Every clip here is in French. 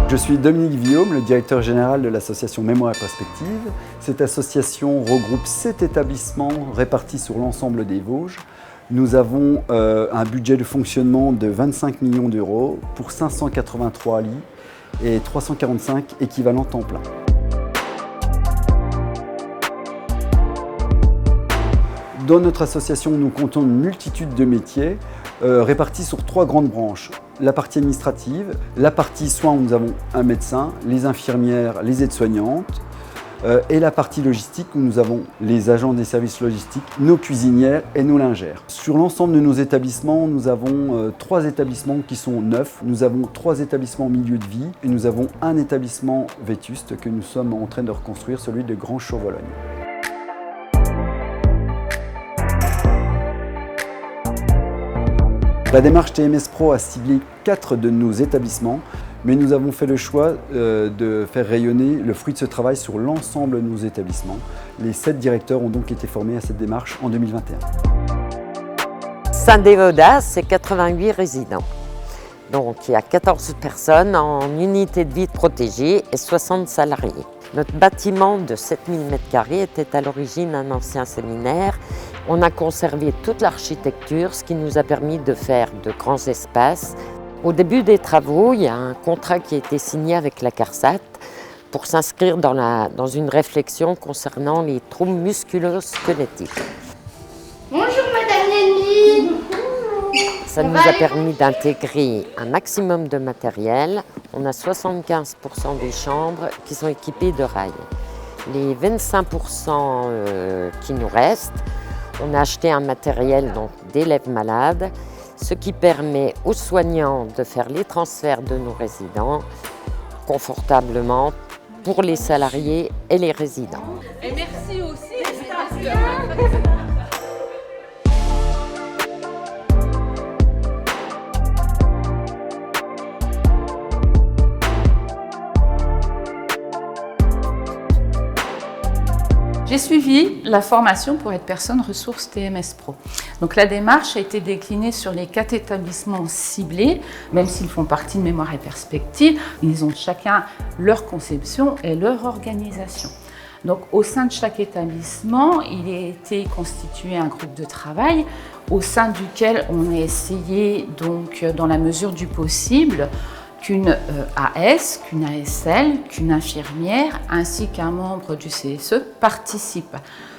Je suis Dominique Villaume, le directeur général de l'association Mémoire et Perspective. Cette association regroupe 7 établissements répartis sur l'ensemble des Vosges. Nous avons un budget de fonctionnement de 25 millions d'euros pour 583 lits et 345 équivalents temps plein. Dans notre association, nous comptons une multitude de métiers répartis sur 3 grandes branches. La partie administrative, la partie soins où nous avons un médecin, les infirmières, les aides-soignantes et la partie logistique où nous avons les agents des services logistiques, nos cuisinières et nos lingères. Sur l'ensemble de nos établissements, nous avons 3 établissements qui sont neufs, nous avons 3 établissements milieu de vie et nous avons un établissement vétuste que nous sommes en train de reconstruire, celui de Granges-sur-Vologne. La démarche TMS Pro a ciblé 4 de nos établissements, mais nous avons fait le choix de faire rayonner le fruit de ce travail sur l'ensemble de nos établissements. Les 7 directeurs ont donc été formés à cette démarche en 2021. Saint-Dévodat, c'est 88 résidents. Donc il y a 14 personnes en unité de vie protégée et 60 salariés. Notre bâtiment de 7000 m² était à l'origine un ancien séminaire. On a conservé toute l'architecture, ce qui nous a permis de faire de grands espaces. Au début des travaux, il y a un contrat qui a été signé avec la CARSAT pour s'inscrire dans une réflexion concernant les troubles musculo-squelettiques. Bonjour Madame Nelly. Ça nous a permis d'intégrer un maximum de matériel. On a 75% des chambres qui sont équipées de rails. Les 25% qui nous restent, on a acheté un matériel d'élèves malades, ce qui permet aux soignants de faire les transferts de nos résidents confortablement pour les salariés et les résidents. Et merci aussi. J'ai suivi la formation pour être personne ressource TMS Pro. Donc la démarche a été déclinée sur les 4 établissements ciblés, même s'ils font partie de Mémoire et Perspective, ils ont chacun leur conception et leur organisation. Donc au sein de chaque établissement, il a été constitué un groupe de travail au sein duquel on a essayé, donc, dans la mesure du possible, qu'une AS, qu'une ASL, qu'une infirmière ainsi qu'un membre du CSE participent.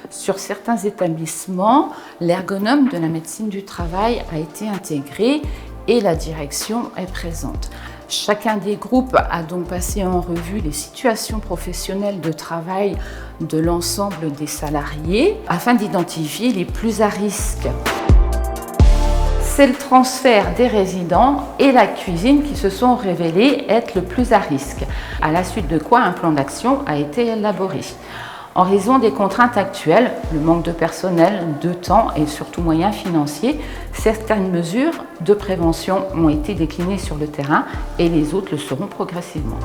Sur certains établissements, l'ergonome de la médecine du travail a été intégré et la direction est présente. Chacun des groupes a donc passé en revue les situations professionnelles de travail de l'ensemble des salariés afin d'identifier les plus à risque. C'est le transfert des résidents et la cuisine qui se sont révélés être le plus à risque, à la suite de quoi un plan d'action a été élaboré. En raison des contraintes actuelles, le manque de personnel, de temps et surtout moyens financiers, certaines mesures de prévention ont été déclinées sur le terrain et les autres le seront progressivement.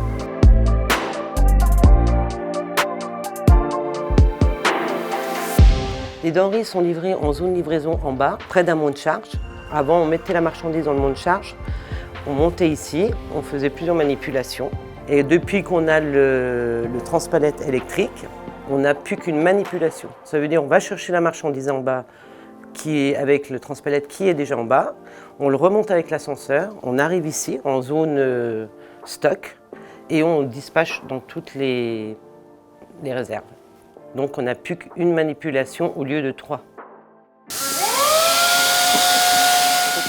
Les denrées sont livrées en zone livraison en bas, près d'un monte-charge. Avant, on mettait la marchandise dans le monte-charge, on montait ici, on faisait plusieurs manipulations. Et depuis qu'on a le transpalette électrique, on n'a plus qu'une manipulation. Ça veut dire qu'on va chercher la marchandise en bas, qui est avec le transpalette qui est déjà en bas, on le remonte avec l'ascenseur, on arrive ici en zone stock et on dispatche dans toutes les réserves. Donc on n'a plus qu'une manipulation au lieu de 3.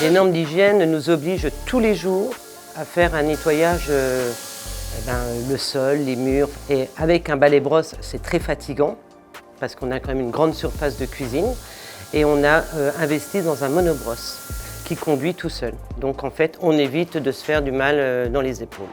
Les normes d'hygiène nous obligent tous les jours à faire un nettoyage, le sol, les murs. Et avec un balai-brosse, c'est très fatigant parce qu'on a quand même une grande surface de cuisine. Et on a investi dans un monobrosse qui conduit tout seul. Donc en fait, on évite de se faire du mal dans les épaules.